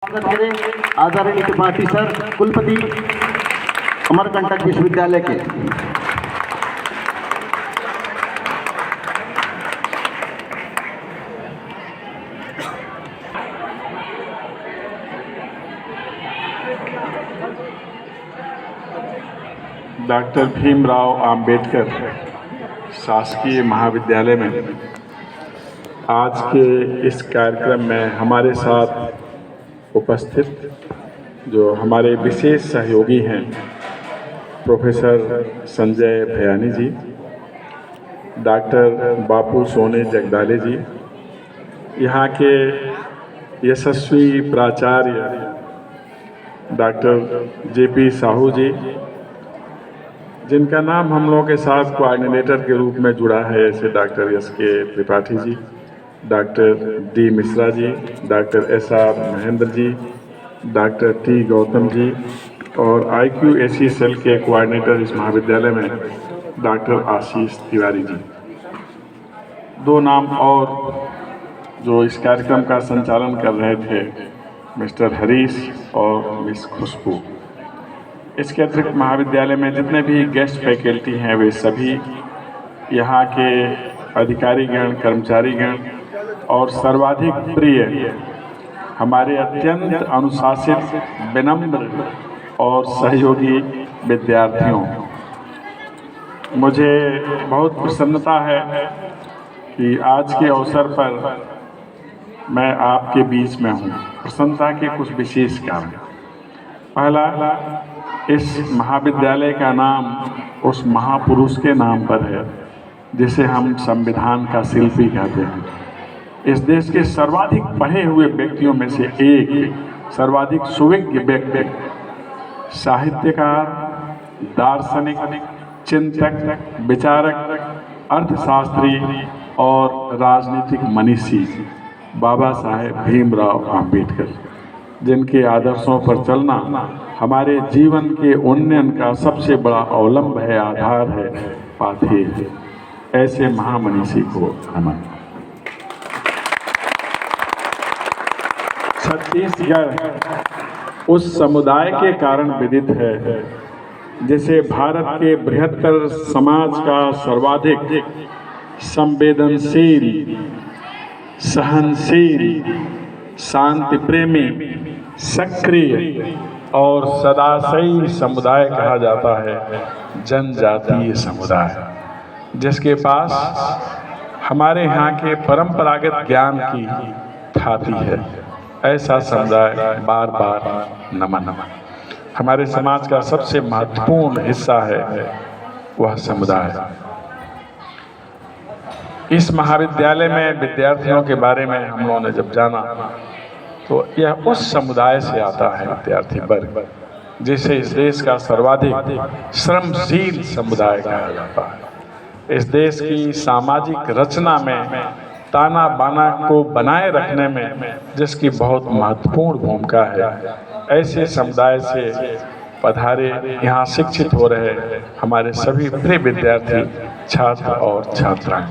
स्वागत करें आदरणीय त्रिपाठी सर, कुलपति अमरकंटक विश्वविद्यालय के। डॉक्टर भीमराव अंबेडकर शासकीय महाविद्यालय में आज के इस कार्यक्रम में हमारे साथ उपस्थित जो हमारे विशेष सहयोगी हैं प्रोफेसर संजय भयानी जी, डॉक्टर बापू सोने जगदाले जी, यहाँ के यशस्वी प्राचार्य डॉक्टर जेपी साहू जी, जिनका नाम हम लोगों के साथ कोऑर्डिनेटर के रूप में जुड़ा है, ऐसे डॉक्टर एस के Tripathi ji, doctor D Mishra ji, doctor S R Mahendra ji, doctor T Gautam ji और IQAC सेल के कोऑर्डिनेटर इस महाविद्यालय में डॉक्टर आशीष तिवारी जी। दो नाम और जो इस कार्यक्रम का संचालन कर रहे थे, मिस्टर हरीश और मिस खुशबू। इसके अतिरिक्त महाविद्यालय में जितने भी गेस्ट फैकल्टी हैं वे सभी यहाँ के अधिकारीगण, कर्मचारीगण और सर्वाधिक प्रिय हमारे अत्यंत अनुशासित, विनम्र और सहयोगी विद्यार्थियों, मुझे बहुत प्रसन्नता है कि आज के अवसर पर मैं आपके बीच में हूँ। प्रसन्नता के कुछ विशेष कारण। पहला, इस महाविद्यालय का नाम उस महापुरुष के नाम पर है जिसे हम संविधान का शिल्पी कहते हैं। इस देश के सर्वाधिक पढ़े हुए व्यक्तियों में से एक, सर्वाधिक सुविज्ञ व्यक्ति, साहित्यकार, दार्शनिक, चिंतक, विचारक, अर्थशास्त्री और राजनीतिक मनीषी बाबा साहेब भीमराव अंबेडकर, जिनके आदर्शों पर चलना हमारे जीवन के उन्नयन का सबसे बड़ा अवलंब है, आधार है, पाथेय है। ऐसे महामनीषी को नमन। छत्तीसगढ़ उस समुदाय के कारण विदित है जिसे भारत के बृहत्तर समाज का सर्वाधिक संवेदनशील, सहनशील, शांति प्रेमी, सक्रिय और सदाशयी समुदाय कहा जाता है। जनजातीय समुदाय जिसके पास हमारे यहाँ के परंपरागत ज्ञान की थाती है। ऐसा समुदाय बार बार नमन। हमारे समाज का सबसे महत्वपूर्ण हिस्सा है वह समुदाय। इस महाविद्यालय में विद्यार्थियों के बारे में हम लोगों ने जब जाना तो यह उस समुदाय से आता है विद्यार्थी वर्ग जिसे इस देश का सर्वाधिक श्रमशील समुदाय कहा जाता है। इस देश की सामाजिक रचना में ताना बाना को बनाए रखने में जिसकी बहुत महत्वपूर्ण भूमिका है, ऐसे समुदाय से पधारे यहाँ शिक्षित हो रहे हमारे सभी प्रिय विद्यार्थी, छात्र और छात्राएं।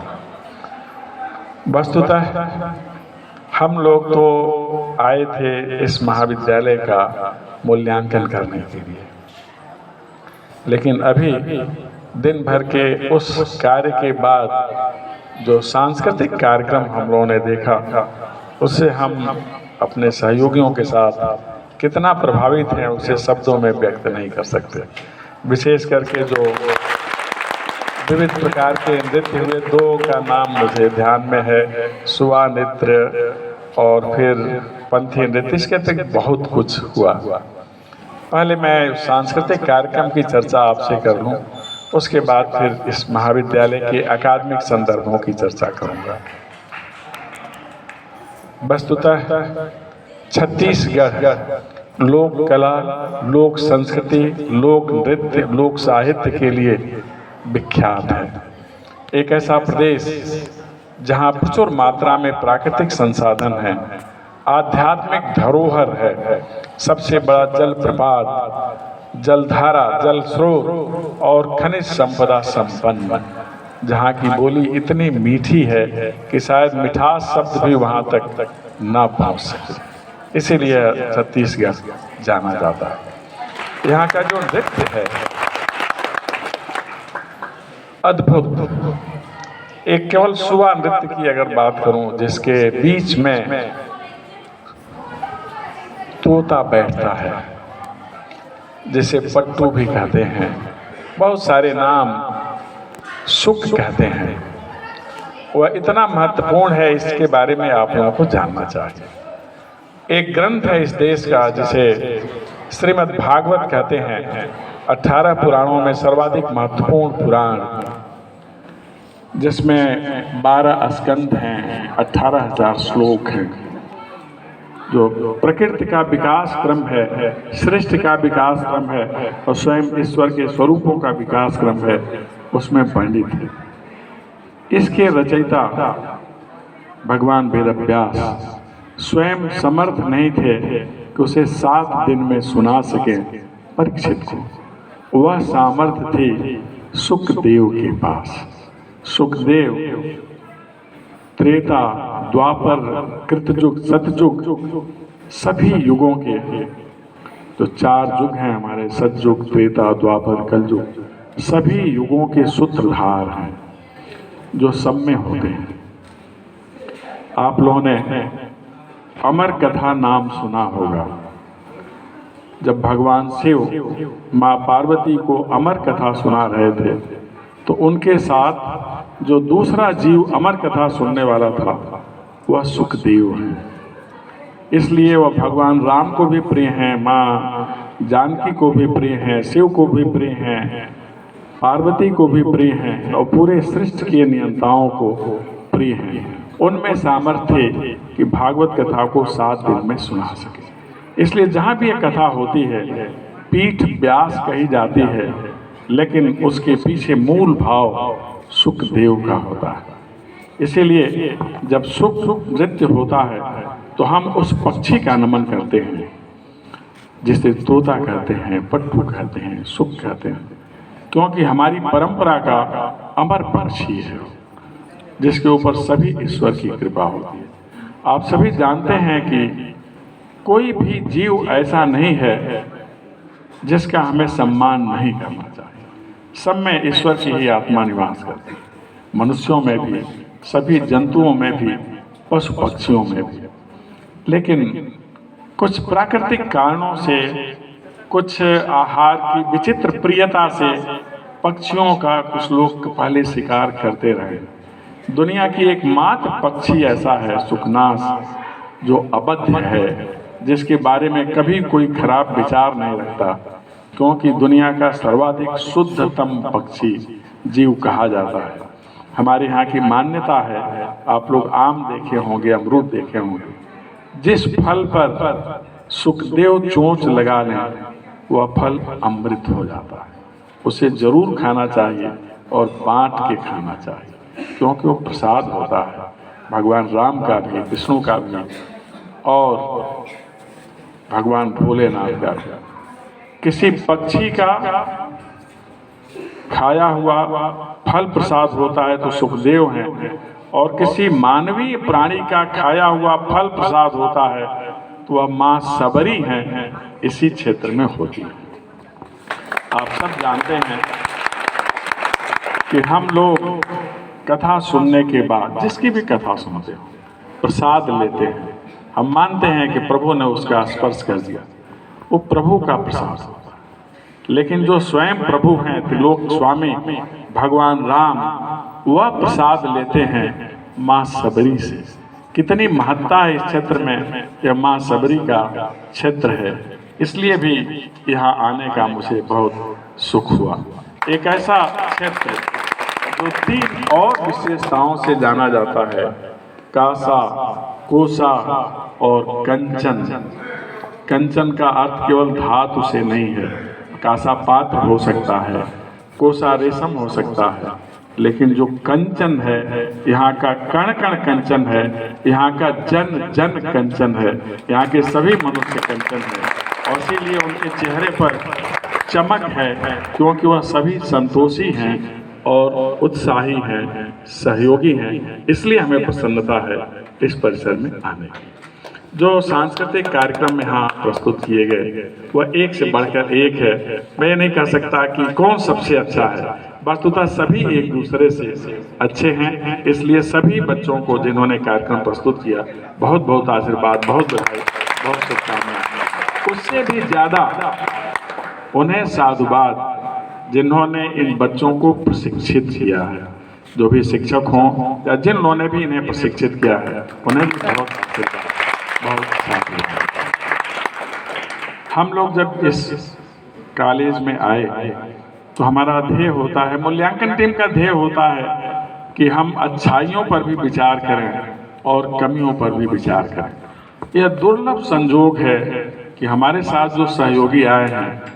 वस्तुतः हम लोग तो आए थे इस महाविद्यालय का मूल्यांकन करने के लिए, लेकिन अभी दिन भर के उस कार्य के बाद जो सांस्कृतिक कार्यक्रम हम लोगों ने देखा, उससे हम अपने सहयोगियों के साथ कितना प्रभावित हैं उसे शब्दों में व्यक्त नहीं कर सकते। विशेष करके जो विविध प्रकार के नृत्य हुए, दो का नाम मुझे ध्यान में है, सुआ नृत्य और फिर पंथी नृत्य। इसके अतिरिक्त बहुत कुछ हुआ। पहले मैं सांस्कृतिक कार्यक्रम की चर्चा आपसे कर लूँ, उसके बाद फिर इस महाविद्यालय के अकादमिक संदर्भों की चर्चा करूँगा। वस्तुतः छत्तीसगढ़ लोक कला, लोक संस्कृति, लोक नृत्य, लोक साहित्य के लिए विख्यात है। एक ऐसा प्रदेश जहाँ प्रचुर मात्रा में प्राकृतिक संसाधन हैं, आध्यात्मिक धरोहर है, सबसे बड़ा जलप्रपात, जलधारा, जल स्रोत और खनिज संपदा संपन्न, जहाँ की बोली इतनी मीठी है कि शायद मिठास शब्द भी वहाँ तक ना पहुँच सके। इसीलिए छत्तीसगढ़ जाना जाता है। यहाँ का जो नृत्य है अद्भुत, एक केवल सुआ नृत्य की अगर बात करूं जिसके बीच में तोता बैठता है, जिसे पट्टू भी कहते हैं, बहुत सारे नाम सुख कहते हैं, वह इतना महत्वपूर्ण है, इसके बारे में आप लोगों को जानना चाहिए। एक ग्रंथ है इस देश का जिसे श्रीमद् भागवत कहते हैं, 18 पुराणों में सर्वाधिक महत्वपूर्ण पुराण, जिसमें 12 स्कंध हैं, 18,000 श्लोक हैं। जो प्रकृति का विकास क्रम है, सृष्टि का विकास क्रम है और स्वयं ईश्वर के स्वरूपों का विकास क्रम है, उसमें पंडित है। इसके रचयिता भगवान वेदव्यास स्वयं समर्थ नहीं थे कि उसे 7 दिन में सुना सके परीक्षित को। वह सामर्थ्य थी सुखदेव के पास। सुखदेव त्रेता, द्वापर, कृतयुग, सतयुग, सभी युगों के जो 4 युग हैं हमारे, सतयुग, त्रेता, द्वापर, कलयुग, सभी युगों के सूत्रधार हैं जो सब में होते हैं। आप लोगों ने अमर कथा नाम सुना होगा। जब भगवान शिव माँ पार्वती को अमर कथा सुना रहे थे तो उनके साथ जो दूसरा जीव अमर कथा सुनने वाला था वह सुखदेव है। इसलिए वह भगवान राम को भी प्रिय हैं, माँ जानकी को भी प्रिय हैं, शिव को भी प्रिय हैं, पार्वती को भी प्रिय हैं और पूरे सृष्टि के नियंताओं को प्रिय हैं। उनमें सामर्थ्य कि भागवत कथा को 7 दिन में सुना सके। इसलिए जहाँ भी यह कथा होती है पीठ व्यास कही जाती है, लेकिन उसके पीछे मूल भाव सुखदेव का होता है। इसीलिए जब सुख नृत्य होता है तो हम उस पक्षी का नमन करते हैं जिसे तोता कहते हैं, पट्टू कहते हैं, सुख कहते हैं, क्योंकि हमारी परंपरा का अमर पक्षी है जिसके ऊपर सभी ईश्वर की कृपा होती है। आप सभी जानते हैं कि कोई भी जीव ऐसा नहीं है जिसका हमें सम्मान नहीं करना चाहिए। सब में ईश्वर की ही आत्मा निवास करती है, मनुष्यों में भी, सभी जंतुओं में भी, पशु पक्षियों में भी। लेकिन कुछ प्राकृतिक कारणों से, कुछ आहार की विचित्र प्रियता से पक्षियों का कुछ लोग पहले शिकार करते रहे। दुनिया की एकमात्र पक्षी ऐसा है सुखनास, जो अबद्ध है, जिसके बारे में कभी कोई खराब विचार नहीं रखता, क्योंकि दुनिया का सर्वाधिक शुद्धतम पक्षी जीव कहा जाता है। हमारे यहाँ की मान्यता है, आप लोग आम देखे होंगे, अमरूद देखे होंगे, जिस फल पर सुखदेव चोंच लगा लें वह फल अमृत हो जाता है। उसे जरूर खाना चाहिए और बांट के खाना चाहिए, क्योंकि वो प्रसाद होता है भगवान राम का भी, विष्णु का भी और भगवान भोलेनाथ का भी। किसी पक्षी का खाया हुआ फल प्रसाद होता है तो सुखदेव हैं, और किसी मानवीय प्राणी का खाया हुआ फल प्रसाद होता है तो वह माँ सबरी हैं, इसी क्षेत्र में होती है। आप सब जानते हैं कि हम लोग कथा सुनने के बाद, जिसकी भी कथा सुनते हो, प्रसाद लेते हैं। हम मानते हैं कि प्रभु ने उसका स्पर्श कर दिया, वो प्रभु का प्रसाद होता है। लेकिन जो स्वयं प्रभु हैं, त्रिलोक स्वामी भगवान राम, वह प्रसाद लेते हैं माँ सबरी से। कितनी महत्ता है इस क्षेत्र में, यह माँ सबरी का क्षेत्र है। इसलिए भी यहाँ आने का मुझे बहुत सुख हुआ। एक ऐसा क्षेत्र जो 3 और विशेषताओं से जाना जाता है, कासा, कोसा और कंचन। कंचन का अर्थ केवल धातु से नहीं है, कासा पात्र हो सकता है, कोसा रेशम हो सकता है, लेकिन जो कंचन है, यहाँ का कण कण कंचन है, यहाँ का जन जन कंचन है, यहाँ के सभी मनुष्य कंचन है। और इसीलिए उनके चेहरे पर चमक है, क्योंकि वह सभी संतोषी हैं और उत्साही हैं, सहयोगी हैं। इसलिए हमें प्रसन्नता है इस परिसर में आने की। जो सांस्कृतिक कार्यक्रम यहाँ प्रस्तुत किए गए वह एक से बढ़कर एक है। मैं ये नहीं कह सकता कि कौन सबसे अच्छा है, वस्तुतः सभी एक दूसरे से अच्छे हैं। इसलिए सभी बच्चों को जिन्होंने कार्यक्रम प्रस्तुत किया बहुत बहुत आशीर्वाद, बहुत बधाई, बहुत शुभकामनाएं। उससे भी ज़्यादा उन्हें साधुवाद जिन्होंने इन बच्चों को प्रशिक्षित किया है, जो भी शिक्षक हों या जिन्होंने भी इन्हें प्रशिक्षित किया है, उन्हें भी बहुत आशीर्वाद, बहुत साधुवाद। हम लोग जब इस कॉलेज में आए तो हमारा ध्येय होता है, मूल्यांकन टीम का ध्येय होता है कि हम अच्छाइयों पर भी विचार करें और कमियों पर भी विचार करें। यह दुर्लभ संजोग है कि हमारे साथ जो सहयोगी आए हैं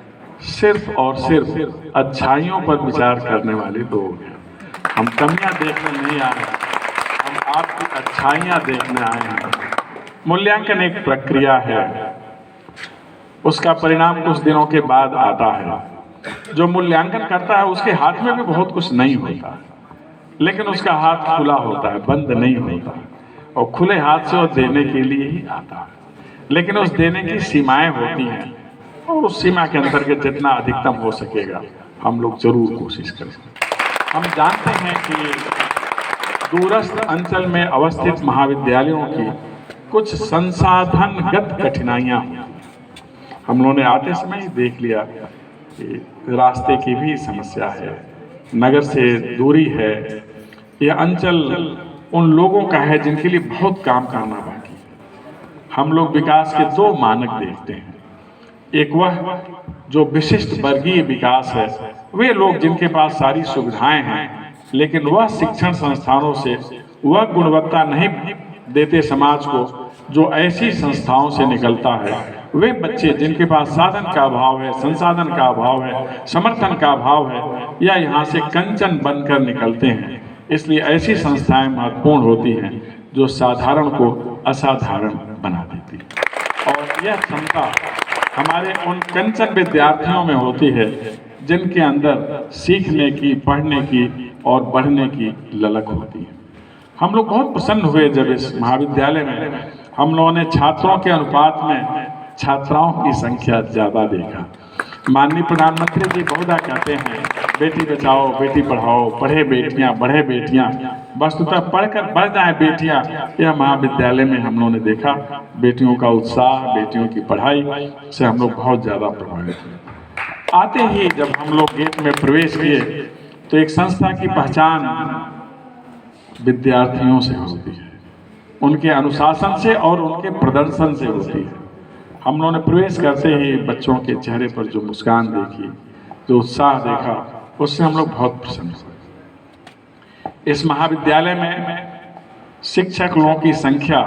सिर्फ और सिर्फ अच्छाइयों पर विचार करने वाले लोग हैं। हम कमियां देखने नहीं आए हैं, हम आपकी अच्छाइयां देखने आए हैं। मूल्यांकन एक प्रक्रिया है, उसका परिणाम कुछ दिनों के बाद आता है। जो मूल्यांकन करता है उसके हाथ में भी बहुत कुछ नहीं होता, लेकिन उसका हाथ खुला होता है, बंद नहीं होता, और खुले हाथ से वो देने के लिए ही आता है। लेकिन उस देने की सीमाएं होती हैं और उस सीमा के अंतर्गत जितना अधिकतम हो सकेगा हम लोग जरूर कोशिश करेंगे। हम जानते हैं कि दूरस्थ अंचल में अवस्थित महाविद्यालयों की कुछ संसाधनगत कठिनाइयां होती हैं। हम लोगों ने आते समय ही देख लिया कि रास्ते की भी समस्या है, नगर से दूरी है, यह अंचल उन लोगों का है जिनके लिए बहुत काम करना बाकी है। हम लोग विकास के दो मानक देखते हैं, एक वह जो विशिष्ट वर्गीय विकास है, वे लोग जिनके पास सारी सुविधाएं हैं लेकिन वह शिक्षण संस्थानों से वह गुणवत्ता नहीं देते समाज को जो ऐसी संस्थाओं से निकलता है। वे बच्चे जिनके पास साधन का अभाव है, संसाधन का अभाव है, समर्थन का अभाव है, या यहाँ से कंचन बनकर निकलते हैं। इसलिए ऐसी संस्थाएं महत्वपूर्ण होती हैं जो साधारण को असाधारण बना देती है। और यह क्षमता हमारे उन कंचन विद्यार्थियों में होती है जिनके अंदर सीखने की, पढ़ने की और बढ़ने की ललक होती है। हम लोग बहुत प्रसन्न हुए जब इस महाविद्यालय में हम लोगों ने छात्रों के अनुपात में छात्राओं की संख्या ज़्यादा देखा। माननीय प्रधानमंत्री जी बहुधा कहते हैं बेटी बचाओ बेटी पढ़ाओ, पढ़े बेटियां बढ़े बेटियां, वस्तुतः पढ़कर बढ़ जाए बेटियां। यह महाविद्यालय में हम लोगों ने देखा, बेटियों का उत्साह, बेटियों की पढ़ाई से हम लोग बहुत ज़्यादा प्रभावित हुए। आते ही जब हम लोग गेट में प्रवेश किए तो एक संस्था की पहचान विद्यार्थियों से होती है, उनके अनुशासन से और उनके प्रदर्शन से होती है। हम लोगों ने प्रवेश करते ही बच्चों के चेहरे पर जो मुस्कान देखी, जो उत्साह देखा, उससे हम लोग बहुत प्रसन्न हुए। इस महाविद्यालय में शिक्षक लोगों की संख्या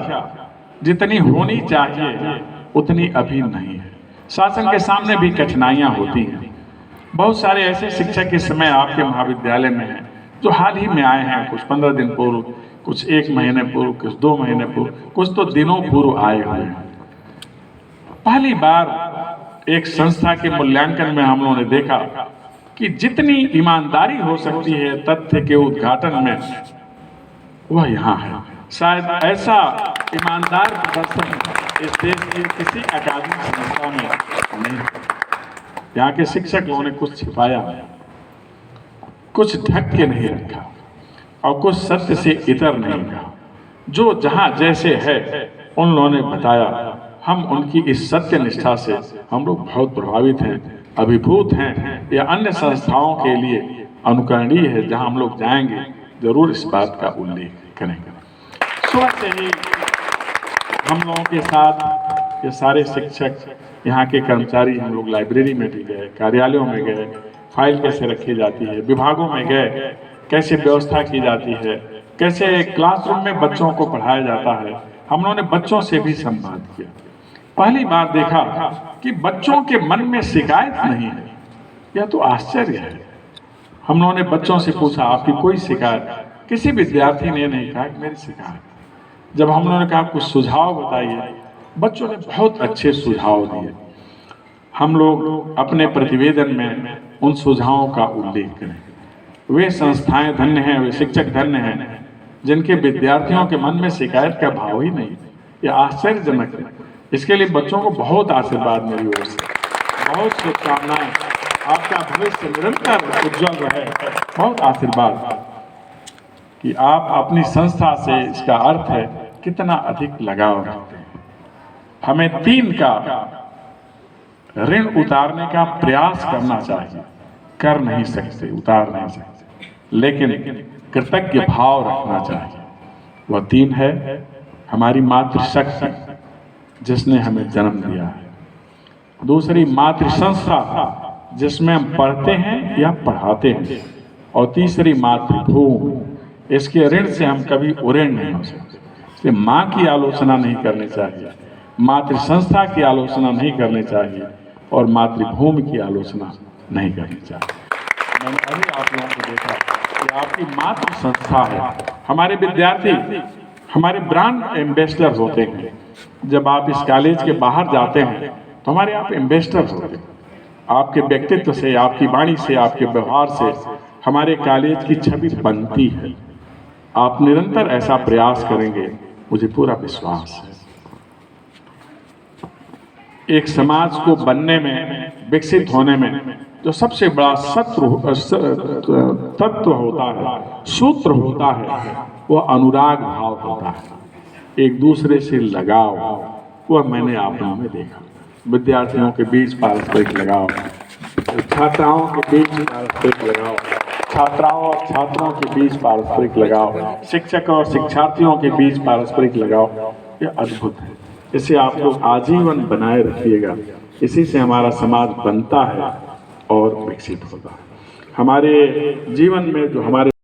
जितनी होनी चाहिए उतनी अभी नहीं है। शासन के सामने भी कठिनाइयां होती हैं। बहुत सारे ऐसे शिक्षक इस समय आपके महाविद्यालय में हैं जो हाल ही में आए हैं, कुछ 15 दिन पूर्व, कुछ 1 महीने पूर्व, कुछ 2 महीने पूर्व, कुछ तो दिनों पूर्व आए हुए हैं। पहली बार एक संस्था के मूल्यांकन में हम लोगों ने देखा कि जितनी ईमानदारी हो सकती है तथ्य के उद्घाटन में, वह यहाँ है। शायद ऐसा ईमानदार प्रदर्शन इस देश की किसी अकादमिक संस्था में नहीं। यहाँ के शिक्षक लोगों ने कुछ छिपाया, कुछ ढक के नहीं रखा और कुछ सत्य से इतर नहीं कहा। जो जहाँ जैसे है उन लोगों ने बताया। हम उनकी इस सत्य निष्ठा से हम लोग बहुत प्रभावित हैं, अभिभूत हैं। यह अन्य संस्थाओं के लिए अनुकरणीय है, जहाँ हम लोग जाएंगे जरूर इस बात का उल्लेख करेंगे। सुबह से ही हम लोगों के साथ ये सारे शिक्षक, यहाँ के कर्मचारी, हम लोग लाइब्रेरी में भी गए, कार्यालयों में गए, फाइल कैसे रखी जाती है, विभागों में गए, कैसे व्यवस्था की जाती है, कैसे क्लासरूम में बच्चों को पढ़ाया जाता है। हम लोगों ने बच्चों से भी संवाद किया। पहली बार देखा कि बच्चों के मन में शिकायत नहीं है। यह तो आश्चर्य है। हम लोगों ने बच्चों से पूछा आपकी कोई शिकायत? किसी विद्यार्थी ने नहीं कहा कि मेरी शिकायत। जब हम लोगों ने कहा कुछ सुझाव बताइए, बच्चों ने बहुत अच्छे सुझाव दिए। हम लोग अपने प्रतिवेदन में उन सुझावों का उल्लेख करें। वे संस्थाएं धन्य हैं, वे शिक्षक धन्य हैं जिनके विद्यार्थियों के मन में शिकायत का भाव ही नहीं। ये आश्चर्यजनक है। इसके लिए बच्चों को बहुत आशीर्वाद मेरी ओर से, बहुत शुभकामनाएं। आपका भविष्य निरंतर उज्जवल रहे। बहुत आशीर्वाद कि आप अपनी संस्था से, इसका अर्थ है कितना अधिक लगाव रखते हैं। हमें 3 का ऋण उतारने का प्रयास करना चाहिए, कर नहीं सकते, उतार नहीं सकते, लेकिन कृतज्ञ भाव रखना चाहिए। वह 3 है हमारी मातृशक्ति जिसने हमें जन्म दिया है, दूसरी मातृ संस्था जिसमें हम पढ़ते हैं या पढ़ाते हैं, और तीसरी मातृभूमि। इसके ऋण से हम कभी उऋण नहीं हो सकते। इसलिए माँ की आलोचना नहीं करनी चाहिए, मातृ संस्था की आलोचना नहीं करनी चाहिए, और मातृभूमि की आलोचना नहीं करनी चाहिए। मैंने अभी आप लोगों को देखा कि आपकी मातृ संस्था है। हमारे विद्यार्थी हमारे ब्रांड एम्बेसडर होते हैं। जब आप इस कॉलेज के बाहर जाते हैं तो हमारे आप एम्बेसडर होते हैं। आपके व्यक्तित्व से, आपकी वाणी से, आपके व्यवहार से हमारे कॉलेज की छवि बनती है। आप निरंतर ऐसा प्रयास करेंगे, मुझे पूरा विश्वास है। एक समाज को बनने में, विकसित होने में जो सबसे बड़ा तत्व होता है, सूत्र होता है, वह अनुराग भाव होता है, एक दूसरे से लगाव। वह मैंने आप लोगों में देखा। विद्यार्थियों के बीच पारस्परिक लगाव, छात्राओं के बीच पारस्परिक लगाव, छात्राओं और छात्रों के बीच पारस्परिक लगाव, शिक्षक और शिक्षार्थियों के बीच पारस्परिक लगाव, यह अद्भुत है। इसे आप लोग आजीवन बनाए रखिएगा। इसी से हमारा समाज बनता है और विकसित होता है। हमारे जीवन में जो हमारे